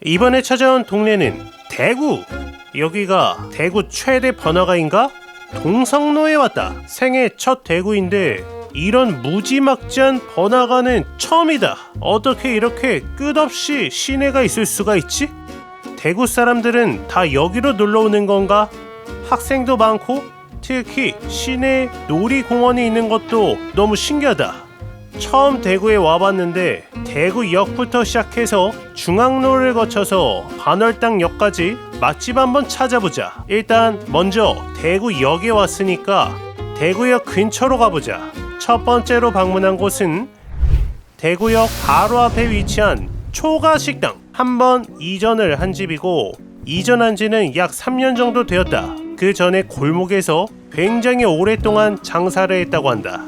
이번에 찾아온 동네는 대구. 여기가 대구 최대 번화가인가? 동성로에 왔다. 생애 첫 대구인데 이런 무지막지한 번화가는 처음이다. 어떻게 이렇게 끝없이 시내가 있을 수가 있지? 대구 사람들은 다 여기로 놀러 오는 건가? 학생도 많고 특히 시내 놀이공원이 있는 것도 너무 신기하다. 처음 대구에 와봤는데 대구역부터 시작해서 중앙로를 거쳐서 반월당역까지 맛집 한번 찾아보자. 일단 먼저 대구역에 왔으니까 대구역 근처로 가보자. 첫 번째로 방문한 곳은 대구역 바로 앞에 위치한 초가식당. 한번 이전을 한 집이고 이전한 지는 약 3년 정도 되었다. 그 전에 골목에서 굉장히 오랫동안 장사를 했다고 한다.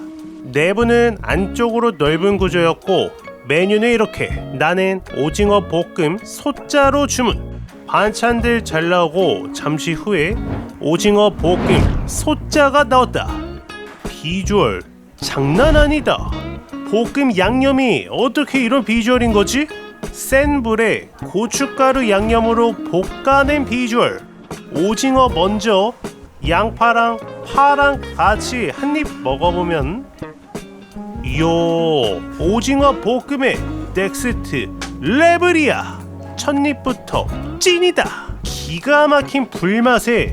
내부는 안쪽으로 넓은 구조였고 메뉴는 이렇게. 나는 오징어 볶음 소자로 주문. 반찬들 잘 나오고 잠시 후에 오징어 볶음 소자가 나왔다. 비주얼 장난 아니다. 볶음 양념이 어떻게 이런 비주얼인 거지? 센 불에 고춧가루 양념으로 볶아낸 비주얼. 오징어 먼저 양파랑 파랑 같이 한 입 먹어보면 이야, 오징어 볶음의 넥스트 레벨이야. 첫입부터 찐이다. 기가 막힌 불맛에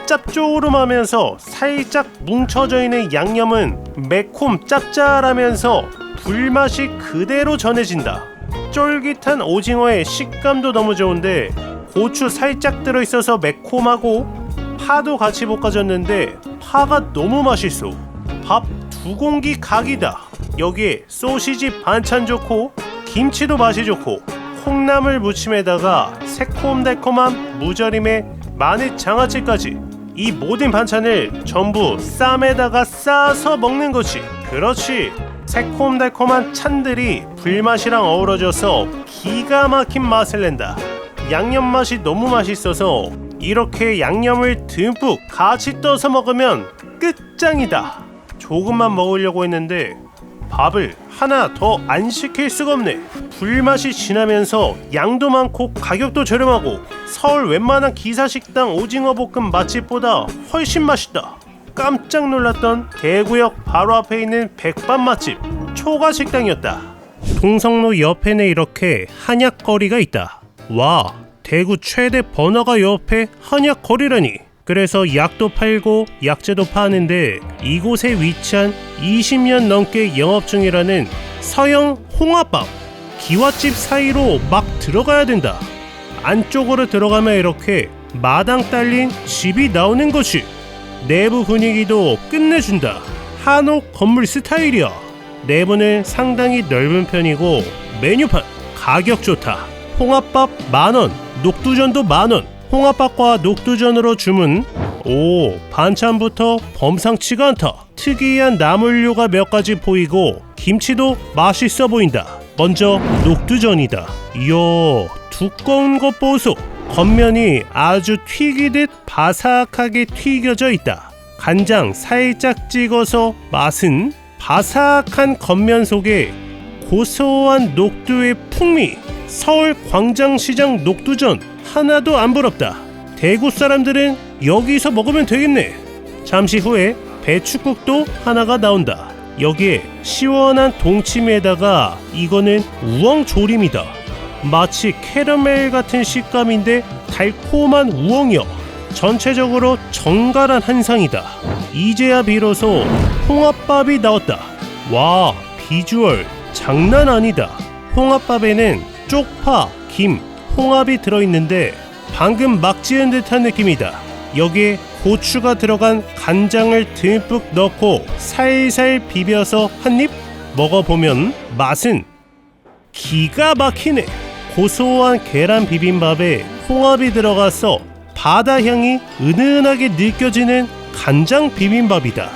짭조름하면서 살짝 뭉쳐져 있는 양념은 매콤 짭짤하면서 불맛이 그대로 전해진다. 쫄깃한 오징어의 식감도 너무 좋은데 고추 살짝 들어있어서 매콤하고 파도 같이 볶아졌는데 파가 너무 맛있어. 밥 2공기 각이다. 여기에 소시지 반찬 좋고 김치도 맛이 좋고 콩나물 무침에다가 새콤달콤한 무절임에 마늘 장아찌까지. 이 모든 반찬을 전부 쌈에다가 싸서 먹는 거지. 그렇지. 새콤달콤한 찬들이 불맛이랑 어우러져서 기가 막힌 맛을 낸다. 양념 맛이 너무 맛있어서 이렇게 양념을 듬뿍 같이 떠서 먹으면 끝장이다. 조금만 먹으려고 했는데 밥을 하나 더 안 시킬 수가 없네. 불맛이 진하면서 양도 많고 가격도 저렴하고 서울 웬만한 기사식당 오징어 볶음 맛집보다 훨씬 맛있다. 깜짝 놀랐던 대구역 바로 앞에 있는 백반 맛집 초가식당이었다. 동성로 옆에는 이렇게 한약거리가 있다. 와, 대구 최대 번화가 옆에 한약거리라니. 그래서 약도 팔고 약재도 파는데 이곳에 위치한 20년 넘게 영업 중이라는 서영 홍합밥. 기와집 사이로 막 들어가야 된다. 안쪽으로 들어가면 이렇게 마당 딸린 집이 나오는 것이. 내부 분위기도 끝내준다. 한옥 건물 스타일이야. 내부는 상당히 넓은 편이고 메뉴판 가격 좋다. 홍합밥 만원, 녹두전도 만원. 홍합밥과 녹두전으로 주문. 오, 반찬부터 범상치가 않다. 특이한 나물류가 몇 가지 보이고 김치도 맛있어 보인다. 먼저 녹두전이다. 이야, 두꺼운 것 보소. 겉면이 아주 튀기듯 바삭하게 튀겨져 있다. 간장 살짝 찍어서 맛은 바삭한 겉면 속에 고소한 녹두의 풍미. 서울 광장시장 녹두전 하나도 안 부럽다. 대구 사람들은 여기서 먹으면 되겠네. 잠시 후에 배축국도 하나가 나온다. 여기에 시원한 동치미에다가 이거는 우엉조림이다. 마치 캐러멜 같은 식감인데 달콤한 우엉이여. 전체적으로 정갈한 한상이다. 이제야 비로소 홍합밥이 나왔다. 와, 비주얼 장난 아니다. 홍합밥에는 쪽파, 김, 홍합이 들어있는데 방금 막 지은 듯한 느낌이다. 여기에 고추가 들어간 간장을 듬뿍 넣고 살살 비벼서 한입 먹어보면 맛은 기가 막히네. 고소한 계란 비빔밥에 홍합이 들어가서 바다향이 은은하게 느껴지는 간장 비빔밥이다.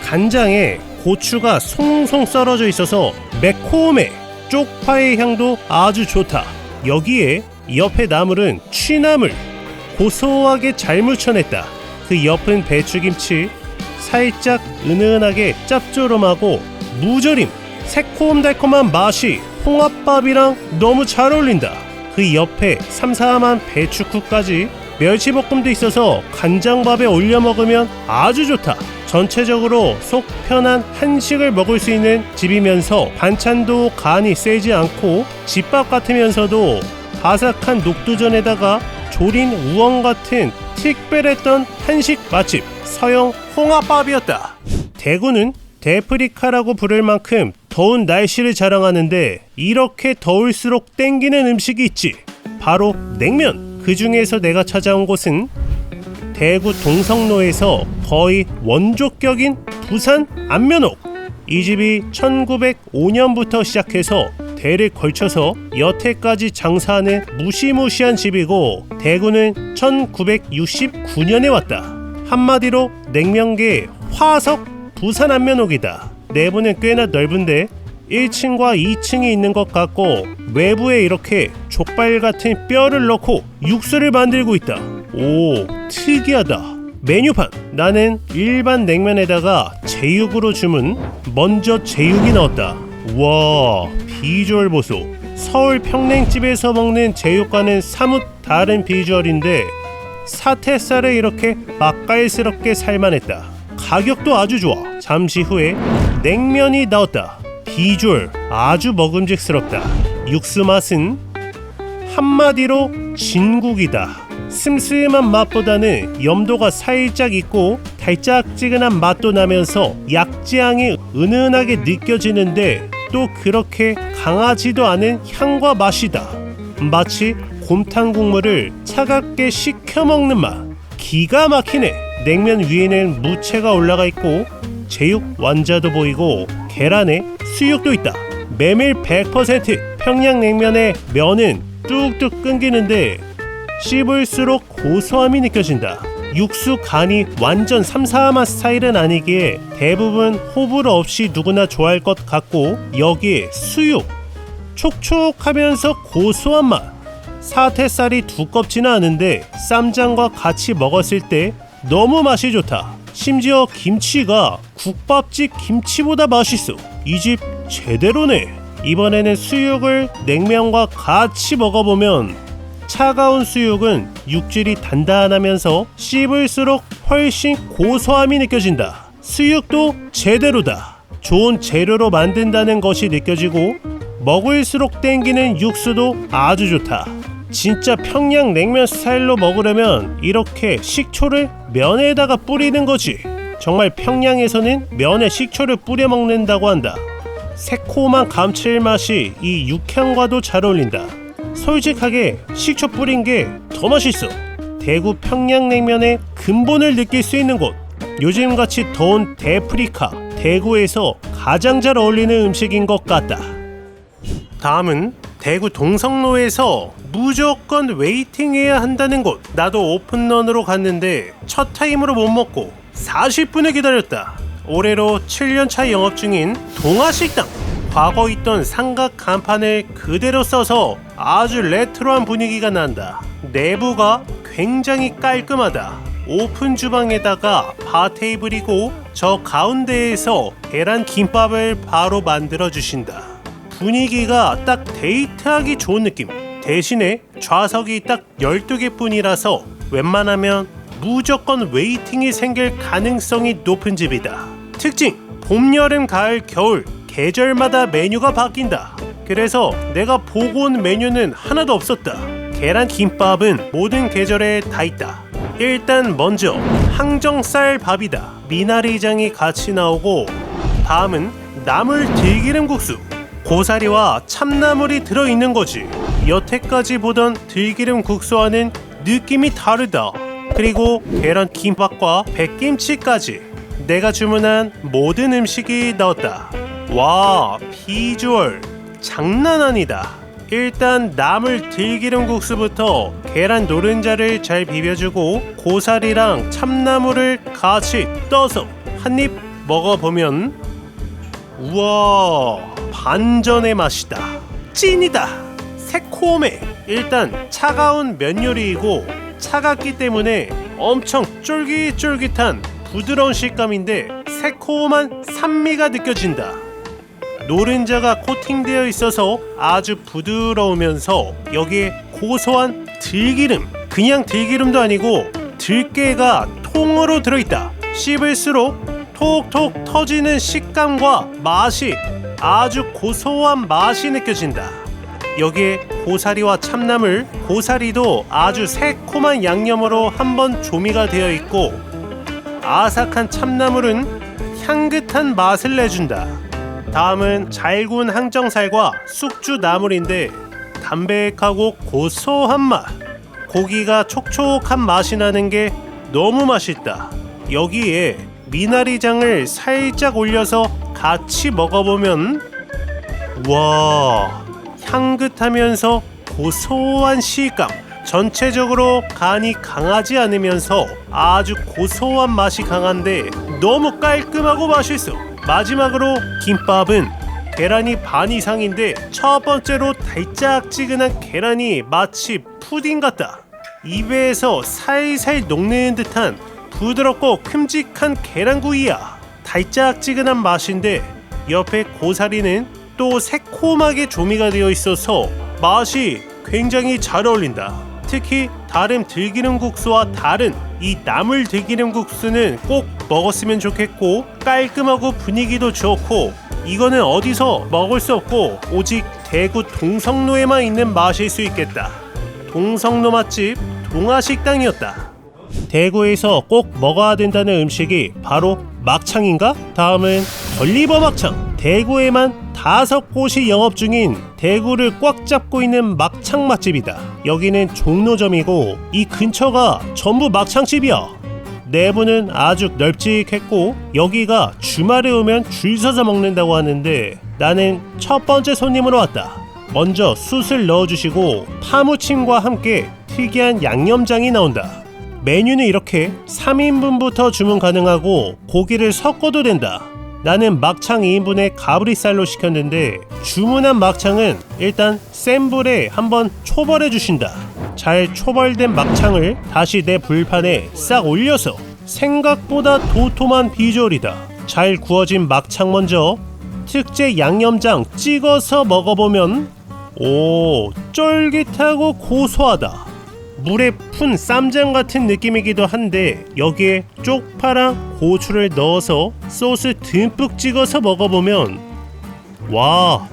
간장에 고추가 송송 썰어져 있어서 매콤해. 쪽파의 향도 아주 좋다. 여기에 옆에 나물은 취나물. 고소하게 잘 무쳐냈다. 그 옆은 배추김치. 살짝 은은하게 짭조름하고 무절임. 새콤달콤한 맛이 홍합밥이랑 너무 잘 어울린다. 그 옆에 삼삼한 배추국까지 멸치볶음도 있어서 간장밥에 올려 먹으면 아주 좋다. 전체적으로 속 편한 한식을 먹을 수 있는 집이면서 반찬도 간이 세지 않고 집밥 같으면서도 바삭한 녹두전에다가 조린 우엉 같은 특별했던 한식 맛집 서영 홍합밥이었다. 대구는 데프리카라고 부를 만큼 더운 날씨를 자랑하는데 이렇게 더울수록 땡기는 음식이 있지. 바로 냉면. 그 중에서 내가 찾아온 곳은 대구 동성로에서 거의 원조격인 부산 안면옥. 이 집이 1905년부터 시작해서 대를 걸쳐서 여태까지 장사하는 무시무시한 집이고 대구는 1969년에 왔다. 한마디로 냉면계의 화석 부산 안면옥이다. 내부는 꽤나 넓은데 1층과 2층이 있는 것 같고 외부에 이렇게 족발 같은 뼈를 넣고 육수를 만들고 있다. 오, 특이하다. 메뉴판. 나는 일반 냉면에다가 제육으로 주문. 먼저 제육이 나왔다. 와, 비주얼 보소. 서울 평냉집에서 먹는 제육과는 사뭇 다른 비주얼인데 사태살을 이렇게 맛깔스럽게 삶아냈다. 가격도 아주 좋아. 잠시 후에 냉면이 나왔다. 비주얼 아주 먹음직스럽다. 육수 맛은 한마디로 진국이다. 슴슴한 맛보다는 염도가 살짝 있고 달짝지근한 맛도 나면서 약지향이 은은하게 느껴지는데 또 그렇게 강하지도 않은 향과 맛이다. 마치 곰탕 국물을 차갑게 식혀 먹는 맛. 기가 막히네. 냉면 위에는 무채가 올라가 있고 제육 완자도 보이고 계란에 수육도 있다. 메밀 100%. 평양냉면의 면은 뚝뚝 끊기는데 씹을수록 고소함이 느껴진다. 육수 간이 완전 삼삼한 스타일은 아니기에 대부분 호불호 없이 누구나 좋아할 것 같고 여기에 수육 촉촉하면서 고소한 맛. 사태살이 두껍지는 않은데 쌈장과 같이 먹었을 때 너무 맛이 좋다. 심지어 김치가 국밥집 김치보다 맛있어. 이 집 제대로네. 이번에는 수육을 냉면과 같이 먹어보면 차가운 수육은 육질이 단단하면서 씹을수록 훨씬 고소함이 느껴진다. 수육도 제대로다. 좋은 재료로 만든다는 것이 느껴지고 먹을수록 땡기는 육수도 아주 좋다. 진짜 평양냉면 스타일로 먹으려면 이렇게 식초를 면에다가 뿌리는 거지. 정말 평양에서는 면에 식초를 뿌려 먹는다고 한다. 새콤한 감칠맛이 이 육향과도 잘 어울린다. 솔직하게 식초 뿌린 게 더 맛있어. 대구 평양냉면의 근본을 느낄 수 있는 곳. 요즘같이 더운 데프리카 대구에서 가장 잘 어울리는 음식인 것 같다. 다음은 대구 동성로에서 무조건 웨이팅해야 한다는 곳. 나도 오픈런으로 갔는데 첫 타임으로 못 먹고 40분을 기다렸다. 올해로 7년차 영업 중인 동아식당. 과거 있던 삼각 간판을 그대로 써서 아주 레트로한 분위기가 난다. 내부가 굉장히 깔끔하다. 오픈 주방에다가 바 테이블이고 저 가운데에서 계란 김밥을 바로 만들어 주신다. 분위기가 딱 데이트하기 좋은 느낌. 대신에 좌석이 딱 12개 뿐이라서 웬만하면 무조건 웨이팅이 생길 가능성이 높은 집이다. 특징! 봄, 여름, 가을, 겨울 계절마다 메뉴가 바뀐다. 그래서 내가 보고 온 메뉴는 하나도 없었다. 계란 김밥은 모든 계절에 다 있다. 일단 먼저 항정살 밥이다. 미나리장이 같이 나오고 다음은 나물 들기름 국수. 고사리와 참나물이 들어있는 거지. 여태까지 보던 들기름 국수와는 느낌이 다르다. 그리고 계란 김밥과 백김치까지 내가 주문한 모든 음식이 나왔다. 와, 비주얼 장난 아니다. 일단 나물 들기름 국수부터 계란 노른자를 잘 비벼주고 고사리랑 참나물을 같이 떠서 한입 먹어보면 우와, 반전의 맛이다. 찐이다. 새콤해. 일단 차가운 면 요리이고 차갑기 때문에 엄청 쫄깃쫄깃한 부드러운 식감인데 새콤한 산미가 느껴진다. 노른자가 코팅되어 있어서 아주 부드러우면서 여기에 고소한 들기름, 그냥 들기름도 아니고 들깨가 통으로 들어있다. 씹을수록 톡톡 터지는 식감과 맛이, 아주 고소한 맛이 느껴진다. 여기에 고사리와 참나물, 고사리도 아주 새콤한 양념으로 한번 조미가 되어 있고 아삭한 참나물은 향긋한 맛을 내준다. 다음은 잘 구운 항정살과 숙주 나물인데 담백하고 고소한 맛, 고기가 촉촉한 맛이 나는 게 너무 맛있다. 여기에 미나리장을 살짝 올려서 같이 먹어보면 와, 향긋하면서 고소한 식감, 전체적으로 간이 강하지 않으면서 아주 고소한 맛이 강한데 너무 깔끔하고 맛있어. 마지막으로 김밥은 계란이 반 이상인데 첫 번째로 달짝지근한 계란이 마치 푸딩 같다. 입에서 살살 녹는 듯한 부드럽고 큼직한 계란구이야. 달짝지근한 맛인데 옆에 고사리는 또 새콤하게 조미가 되어 있어서 맛이 굉장히 잘 어울린다. 특히 다른 들기름 국수와 다른 이 나물 들기름 국수는 꼭 먹었으면 좋겠고, 깔끔하고 분위기도 좋고 이거는 어디서 먹을 수 없고 오직 대구 동성로에만 있는 맛일 수 있겠다. 동성로 맛집 동아식당이었다. 대구에서 꼭 먹어야 된다는 음식이 바로 막창인가? 다음은 걸리버 막창. 대구에만 5곳이 영업 중인 대구를 꽉 잡고 있는 막창 맛집이다. 여기는 종로점이고 이 근처가 전부 막창집이야. 내부는 아주 널찍했고 여기가 주말에 오면 줄 서서 먹는다고 하는데 나는 첫 번째 손님으로 왔다. 먼저 숯을 넣어주시고 파무침과 함께 특이한 양념장이 나온다. 메뉴는 이렇게 3인분부터 주문 가능하고 고기를 섞어도 된다. 나는 막창 2인분에 가브리살로 시켰는데 주문한 막창은 일단 센 불에 한번 초벌해 주신다. 잘 초벌된 막창을 다시 내 불판에 싹 올려서 생각보다 도톰한 비주얼이다. 잘 구워진 막창 먼저 특제 양념장 찍어서 먹어보면 오, 쫄깃하고 고소하다. 물에 푼 쌈장 같은 느낌이기도 한데 여기에 쪽파랑 고추를 넣어서 소스 듬뿍 찍어서 먹어보면 와,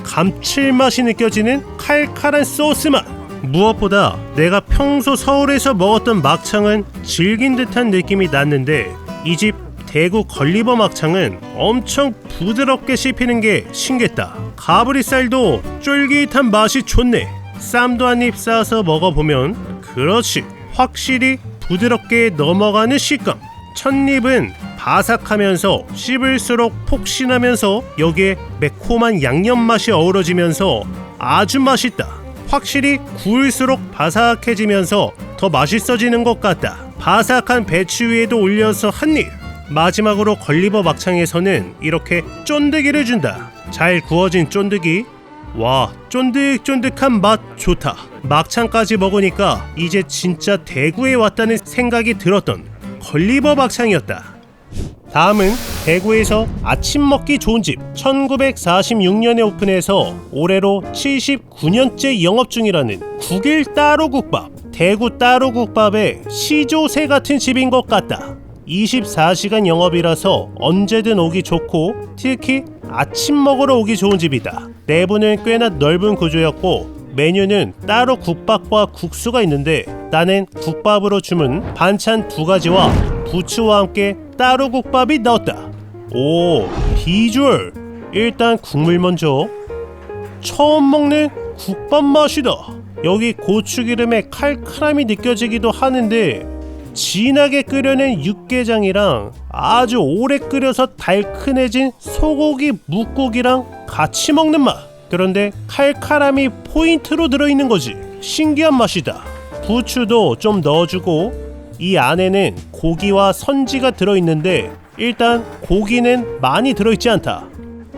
감칠맛이 느껴지는 칼칼한 소스 맛. 무엇보다 내가 평소 서울에서 먹었던 막창은 질긴 듯한 느낌이 났는데 이 집 대구 걸리버 막창은 엄청 부드럽게 씹히는 게 신기했다. 가브리살도 쫄깃한 맛이 좋네. 쌈도 한 입 싸서 먹어보면 그렇지, 확실히 부드럽게 넘어가는 식감. 첫 입은 바삭하면서 씹을수록 폭신하면서 여기에 매콤한 양념 맛이 어우러지면서 아주 맛있다. 확실히 구울수록 바삭해지면서 더 맛있어지는 것 같다. 바삭한 배추 위에도 올려서 한 입. 마지막으로 걸리버 막창에서는 이렇게 쫀득이를 준다. 잘 구워진 쫀득이. 와, 쫀득쫀득한 맛 좋다. 막창까지 먹으니까 이제 진짜 대구에 왔다는 생각이 들었던 걸리버 막창이었다. 다음은 대구에서 아침 먹기 좋은 집. 1946년에 오픈해서 올해로 79년째 영업 중이라는 국일 따로국밥. 대구 따로국밥의 시조새 같은 집인 것 같다. 24시간 영업이라서 언제든 오기 좋고 특히 아침 먹으러 오기 좋은 집이다. 내부는 꽤나 넓은 구조였고 메뉴는 따로 국밥과 국수가 있는데 나는 국밥으로 주문, 반찬 2가지와 부추와 함께 따로 국밥이 나왔다. 오, 비주얼! 일단 국물 먼저. 처음 먹는 국밥 맛이다. 여기 고추기름의 칼칼함이 느껴지기도 하는데 진하게 끓여낸 육개장이랑 아주 오래 끓여서 달큰해진 소고기 묵고기랑 같이 먹는 맛. 그런데 칼칼함이 포인트로 들어있는 거지. 신기한 맛이다. 부추도 좀 넣어주고 이 안에는 고기와 선지가 들어있는데 일단 고기는 많이 들어있지 않다.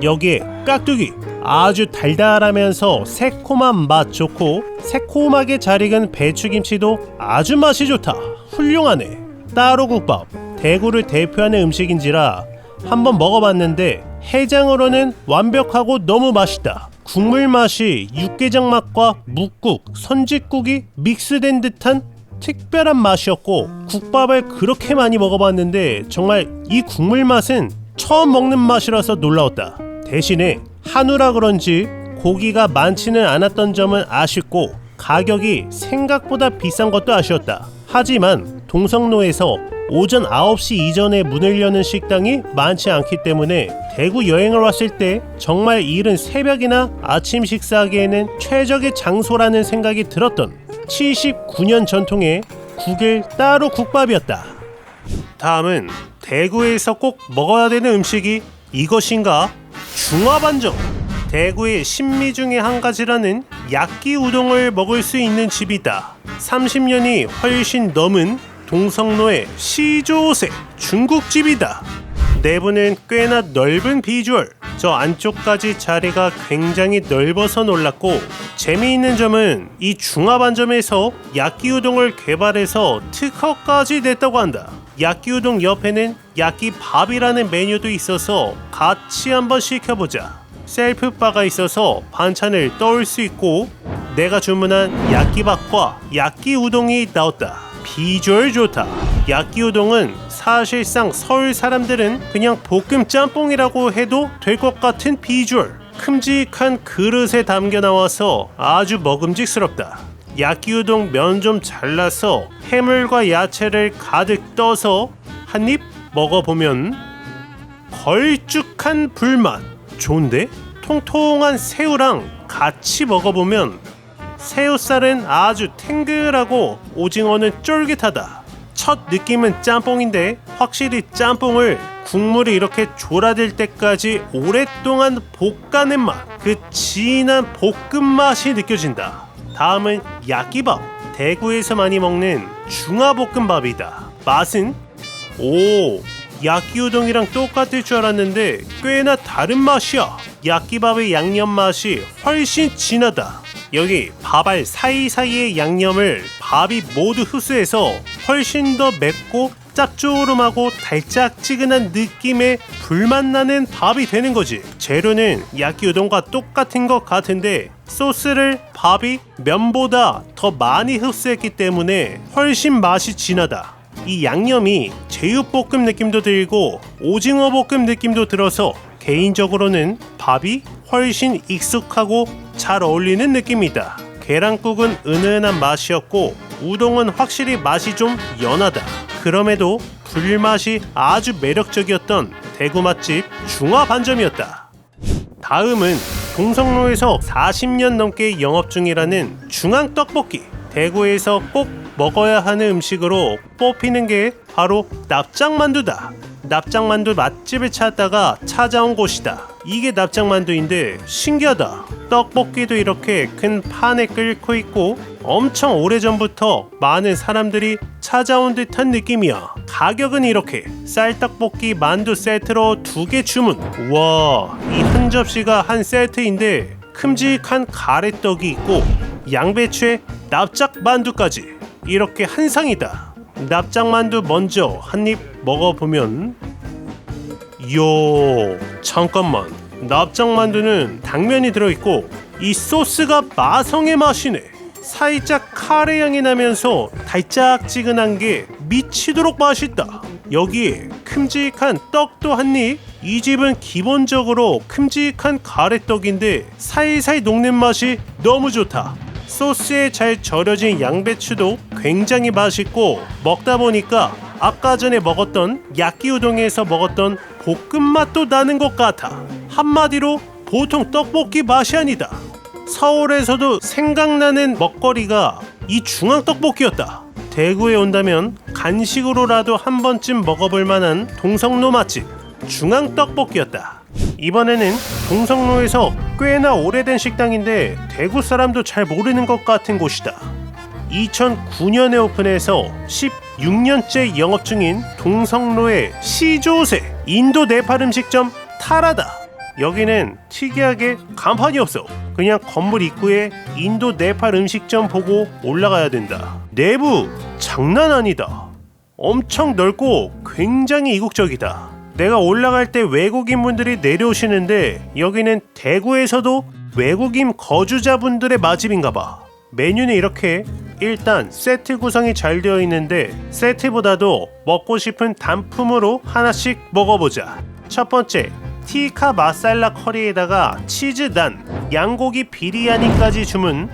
여기에 깍두기, 아주 달달하면서 새콤한 맛 좋고 새콤하게 잘 익은 배추김치도 아주 맛이 좋다. 훌륭하네. 따로국밥, 대구를 대표하는 음식인지라 한번 먹어봤는데 해장으로는 완벽하고 너무 맛있다. 국물 맛이 육개장 맛과 묵국, 선짓국이 믹스된 듯한 특별한 맛이었고, 국밥을 그렇게 많이 먹어봤는데 정말 이 국물 맛은 처음 먹는 맛이라서 놀라웠다. 대신에 한우라 그런지 고기가 많지는 않았던 점은 아쉽고 가격이 생각보다 비싼 것도 아쉬웠다. 하지만 동성로에서 오전 9시 이전에 문을 여는 식당이 많지 않기 때문에 대구 여행을 왔을 때 정말 이른 새벽이나 아침 식사하기에는 최적의 장소라는 생각이 들었던 79년 전통의 국일 따로 국밥이었다. 다음은 대구에서 꼭 먹어야 되는 음식이 이것인가? 중화반점. 대구의 신미 중에 한 가지라는 야끼 우동을 먹을 수 있는 집이 있다. 30년이 훨씬 넘은 동성로의 시조세 중국집이다. 내부는 꽤나 넓은 비주얼, 저 안쪽까지 자리가 굉장히 넓어서 놀랐고, 재미있는 점은 이 중화반점에서 야끼우동을 개발해서 특허까지 냈다고 한다. 야끼우동 옆에는 야끼밥이라는 메뉴도 있어서 같이 한번 시켜보자. 셀프바가 있어서 반찬을 떠올 수 있고, 내가 주문한 야끼밥과 야끼우동이 나왔다. 비주얼 좋다. 야끼우동은 사실상 서울 사람들은 그냥 볶음 짬뽕이라고 해도 될 것 같은 비주얼. 큼직한 그릇에 담겨 나와서 아주 먹음직스럽다. 야끼우동 면 좀 잘라서 해물과 야채를 가득 떠서 한 입 먹어보면 걸쭉한 불맛 좋은데? 통통한 새우랑 같이 먹어보면 새우살은 아주 탱글하고 오징어는 쫄깃하다. 첫 느낌은 짬뽕인데 확실히 짬뽕을 국물이 이렇게 졸아들 때까지 오랫동안 볶아낸 맛, 그 진한 볶음 맛이 느껴진다. 다음은 야끼밥. 대구에서 많이 먹는 중화볶음밥이다. 맛은 야끼우동이랑 똑같을 줄 알았는데 꽤나 다른 맛이야. 야끼밥의 양념 맛이 훨씬 진하다. 여기 밥알 사이사이의 양념을 밥이 모두 흡수해서 훨씬 더 맵고 짭조름하고 달짝지근한 느낌의 불맛나는 밥이 되는 거지. 재료는 야끼우동과 똑같은 것 같은데 소스를 밥이 면보다 더 많이 흡수했기 때문에 훨씬 맛이 진하다. 이 양념이 제육볶음 느낌도 들고 오징어 볶음 느낌도 들어서 개인적으로는 밥이 훨씬 익숙하고 잘 어울리는 느낌이다. 계란국은 은은한 맛이었고 우동은 확실히 맛이 좀 연하다. 그럼에도 불맛이 아주 매력적이었던 대구 맛집 중화반점이었다. 다음은 동성로에서 40년 넘게 영업 중이라는 중앙떡볶이. 대구에서 꼭 먹어야 하는 음식으로 뽑히는 게 바로 납작만두다. 납작만두 맛집을 찾다가 찾아온 곳이다. 이게 납작만두인데 신기하다. 떡볶이도 이렇게 큰 판에 끓고 있고 엄청 오래전부터 많은 사람들이 찾아온 듯한 느낌이야. 가격은 이렇게 쌀떡볶이 만두 세트로 2개 주문. 우와, 이 한 접시가 한 세트인데 큼직한 가래떡이 있고 양배추에 납작만두까지 이렇게 한 상이다. 납작만두 먼저 한 입 먹어보면 이야, 잠깐만, 납작만두는 당면이 들어있고 이 소스가 마성의 맛이네. 살짝 카레 향이 나면서 달짝지근한 게 미치도록 맛있다. 여기에 큼직한 떡도 한 입. 이 집은 기본적으로 큼직한 가래떡인데 살살 녹는 맛이 너무 좋다. 소스에 잘 절여진 양배추도 굉장히 맛있고 먹다 보니까 아까 전에 먹었던 야끼우동에서 먹었던 볶음맛도 나는 것 같아. 한마디로 보통 떡볶이 맛이 아니다. 서울에서도 생각나는 먹거리가 이 중앙떡볶이였다. 대구에 온다면 간식으로라도 한 번쯤 먹어볼 만한 동성로 맛집 중앙떡볶이였다. 이번에는 동성로에서 꽤나 오래된 식당인데 대구 사람도 잘 모르는 것 같은 곳이다. 2009년에 오픈해서 16년째 영업 중인 동성로의 시조세 인도 네팔 음식점 타라다. 여기는 특이하게 간판이 없어. 그냥 건물 입구에 인도 네팔 음식점 보고 올라가야 된다. 내부 장난 아니다. 엄청 넓고 굉장히 이국적이다. 내가 올라갈 때 외국인분들이 내려오시는데 여기는 대구에서도 외국인 거주자분들의 맛집인가봐. 메뉴는 이렇게 일단 세트 구성이 잘 되어 있는데 세트보다도 먹고 싶은 단품으로 하나씩 먹어보자. 첫 번째, 티카 마살라 커리에다가 치즈 난, 양고기 비리야니까지 주문.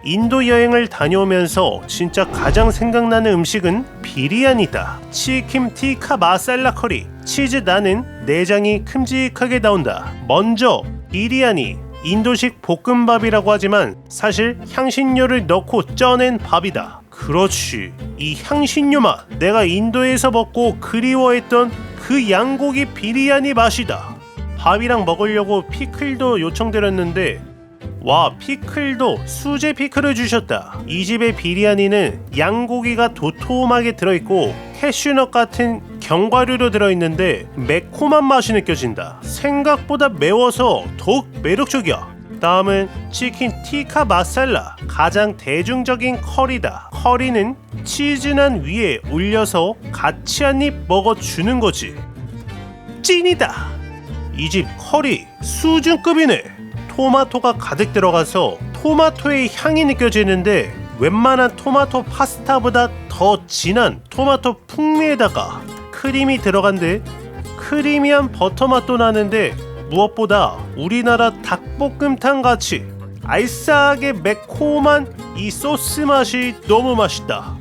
인도 여행을 다녀오면서 진짜 가장 생각나는 음식은 비리야니다. 치킨 티카 마살라 커리, 치즈 난은 내장이 큼직하게 나온다. 먼저 비리야니, 인도식 볶음밥이라고 하지만 사실 향신료를 넣고 쪄낸 밥이다. 그렇지, 이 향신료 맛, 내가 인도에서 먹고 그리워했던 그 양고기 비리야니 맛이다. 밥이랑 먹으려고 피클도 요청드렸는데 와, 피클도 수제 피클을 주셨다. 이 집의 비리야니는 양고기가 도톰하게 들어있고 캐슈넛 같은 견과류로 들어있는데 매콤한 맛이 느껴진다. 생각보다 매워서 더욱 매력적이야. 다음은 치킨 티카 마살라, 가장 대중적인 커리다. 커리는 치즈난 위에 올려서 같이 한 입 먹어주는 거지. 찐이다. 이 집 커리 수준급이네. 토마토가 가득 들어가서 토마토의 향이 느껴지는데 웬만한 토마토 파스타보다 더 진한 토마토 풍미에다가 크림이 들어간 듯 크리미한 버터 맛도 나는데 무엇보다 우리나라 닭볶음탕 같이 알싸하게 매콤한 이 소스 맛이 너무 맛있다.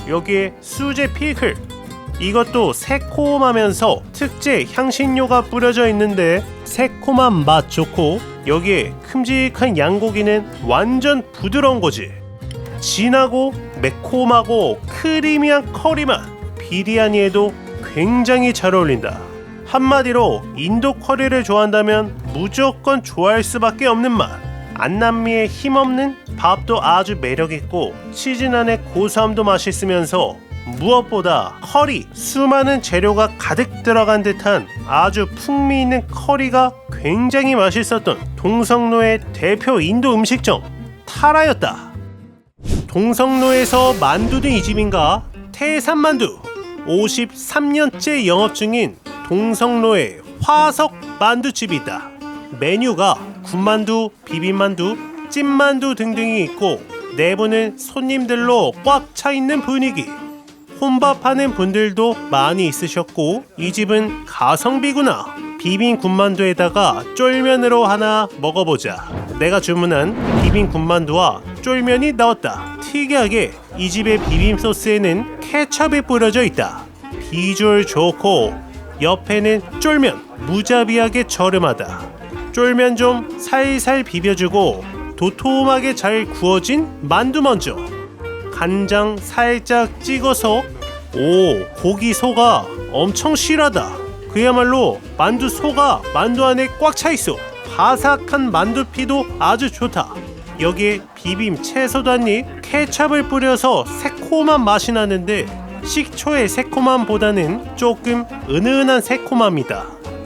여기에 수제 피클, 이것도 새콤하면서 특제 향신료가 뿌려져 있는데 새콤한 맛 좋고 여기에 큼직한 양고기는 완전 부드러운 거지. 진하고 매콤하고 크리미한 커리맛, 비리야니에도 굉장히 잘 어울린다. 한마디로 인도 커리를 좋아한다면 무조건 좋아할 수밖에 없는 맛. 안남미의 힘없는 밥도 아주 매력있고 치즈난의 고소함도 맛있으면서 무엇보다 커리, 수많은 재료가 가득 들어간 듯한 아주 풍미 있는 커리가 굉장히 맛있었던 동성로의 대표 인도 음식점 타라였다. 동성로에서 만두는 이 집인가? 태산만두. 53년째 영업 중인 동성로의 화석 만두집이 있다. 메뉴가 군만두, 비빔만두, 찐만두 등등이 있고 내부는 손님들로 꽉 차 있는 분위기. 혼밥하는 분들도 많이 있으셨고 이 집은 가성비구나. 비빔 군만두에다가 쫄면으로 하나 먹어보자. 내가 주문한 비빔 군만두와 쫄면이 나왔다. 특이하게 이 집의 비빔 소스에는 케첩이 뿌려져 있다. 비주얼 좋고 옆에는 쫄면, 무자비하게 저렴하다. 쫄면 좀 살살 비벼주고 도톰하게 잘 구워진 만두 먼저 간장 살짝 찍어서 고기 소가 엄청 실하다. 그야말로 만두 소가 만두 안에 꽉 차있어. 바삭한 만두피도 아주 좋다. 여기에 비빔 채소도 한입. 케첩을 뿌려서 새콤한 맛이 나는데 식초의 새콤함보다는 조금 은은한 새콤함이다.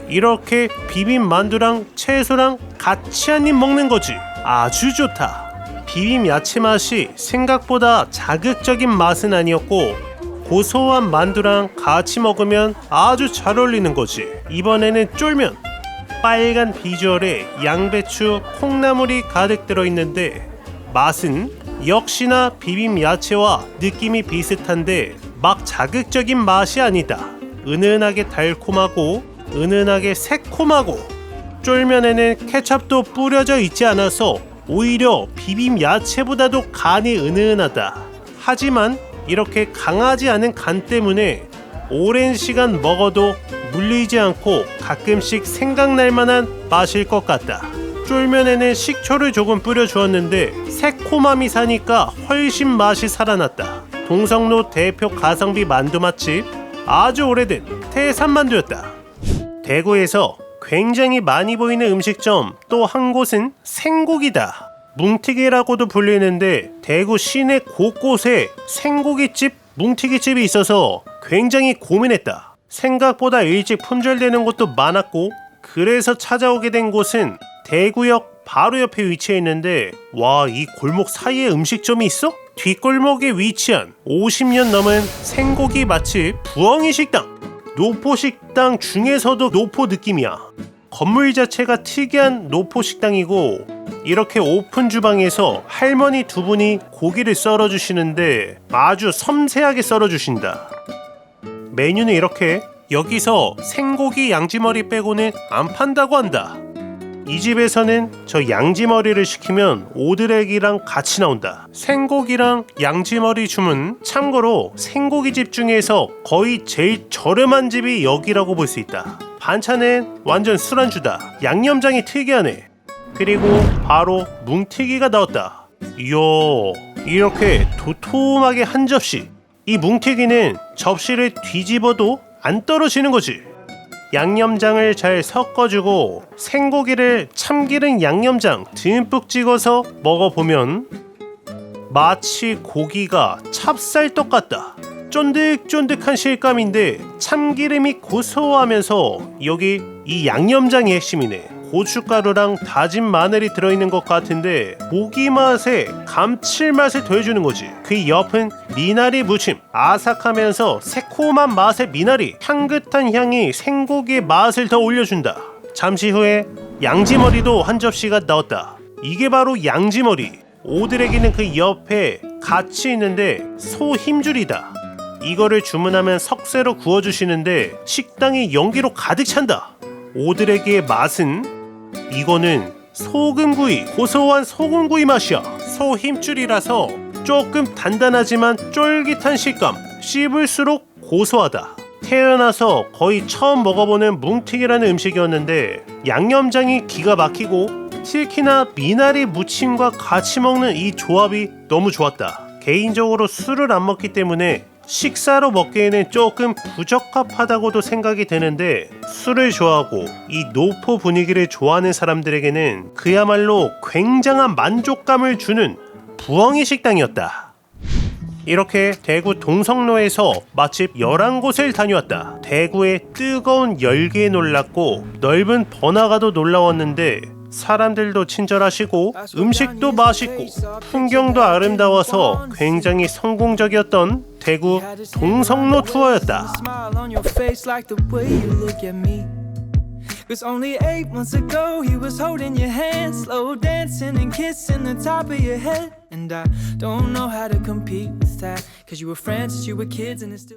이렇게 비빔 만두랑 채소랑 같이 한입 먹는 거지. 아주 좋다. 비빔 야채 맛이 생각보다 자극적인 맛은 아니었고 고소한 만두랑 같이 먹으면 아주 잘 어울리는 거지. 이번에는 쫄면. 빨간 비주얼에 양배추, 콩나물이 가득 들어있는데 맛은 역시나 비빔 야채와 느낌이 비슷한데 막 자극적인 맛이 아니다. 은은하게 달콤하고 은은하게 새콤하고 쫄면에는 케첩도 뿌려져 있지 않아서 오히려 비빔 야채보다도 간이 은은하다. 하지만 이렇게 강하지 않은 간 때문에 오랜 시간 먹어도 물리지 않고 가끔씩 생각날 만한 맛일 것 같다. 쫄면에는 식초를 조금 뿌려 주었는데 새콤함이 사니까 훨씬 맛이 살아났다. 동성로 대표 가성비 만두 맛집, 아주 오래된 태산만두였다. 대구에서 굉장히 많이 보이는 음식점 또 한 곳은 생고기다. 뭉티기라고도 불리는데 대구 시내 곳곳에 생고기집, 뭉티기집이 있어서 굉장히 고민했다. 생각보다 일찍 품절되는 곳도 많았고 그래서 찾아오게 된 곳은 대구역 바로 옆에 위치해 있는데 와, 이 골목 사이에 음식점이 있어? 뒷골목에 위치한 50년 넘은 생고기 맛집 부엉이 식당. 노포식당 중에서도 노포 느낌이야. 건물 자체가 특이한 노포식당이고 이렇게 오픈 주방에서 할머니 두 분이 고기를 썰어주시는데 아주 섬세하게 썰어주신다. 메뉴는 이렇게 여기서 생고기 양지머리 빼고는 안 판다고 한다. 이 집에서는 저 양지머리를 시키면 오드렉이랑 같이 나온다. 생고기랑 양지머리 주문, 참고로 생고기집 중에서 거의 제일 저렴한 집이 여기라고 볼 수 있다. 반찬은 완전 술안주다. 양념장이 특이하네. 그리고 바로 뭉티기가 나왔다. 이야, 이렇게 도톰하게 한 접시. 이 뭉티기는 접시를 뒤집어도 안 떨어지는 거지. 양념장을 잘 섞어주고 생고기를 참기름 양념장 듬뿍 찍어서 먹어보면 마치 고기가 찹쌀떡 같다. 쫀득쫀득한 실감인데 참기름이 고소하면서 여기 이 양념장이 핵심이네. 고춧가루랑 다진 마늘이 들어있는 것 같은데 고기 맛에 감칠맛을 더해주는 거지. 그 옆은 미나리 무침, 아삭하면서 새콤한 맛의 미나리, 향긋한 향이 생고기의 맛을 더 올려준다. 잠시 후에 양지머리도 한 접시가 나왔다. 이게 바로 양지머리. 오드레기는 그 옆에 같이 있는데 소 힘줄이다. 이거를 주문하면 석쇠로 구워주시는데 식당이 연기로 가득 찬다. 오드레기의 맛은 이거는 소금구이, 고소한 소금구이 맛이야. 소 힘줄이라서 조금 단단하지만 쫄깃한 식감, 씹을수록 고소하다. 태어나서 거의 처음 먹어보는 뭉티기라는 음식이었는데 양념장이 기가 막히고 특히나 미나리 무침과 같이 먹는 이 조합이 너무 좋았다. 개인적으로 술을 안 먹기 때문에 식사로 먹기에는 조금 부적합하다고도 생각이 되는데 술을 좋아하고 이 노포 분위기를 좋아하는 사람들에게는 그야말로 굉장한 만족감을 주는 부엉이 식당이었다. 이렇게 대구 동성로에서 맛집 11곳을 다녀왔다. 대구의 뜨거운 열기에 놀랐고 넓은 번화가도 놀라웠는데 사람들도 친절하시고 음식도 맛있고 풍경도 아름다워서 굉장히 성공적이었던 대구 동성로 투어였다. Cause only 8 months ago he was holding your hand, slow dancing and kissing the top of your head. And I don't know how to compete with that, cause you were friends since you were kids and it's still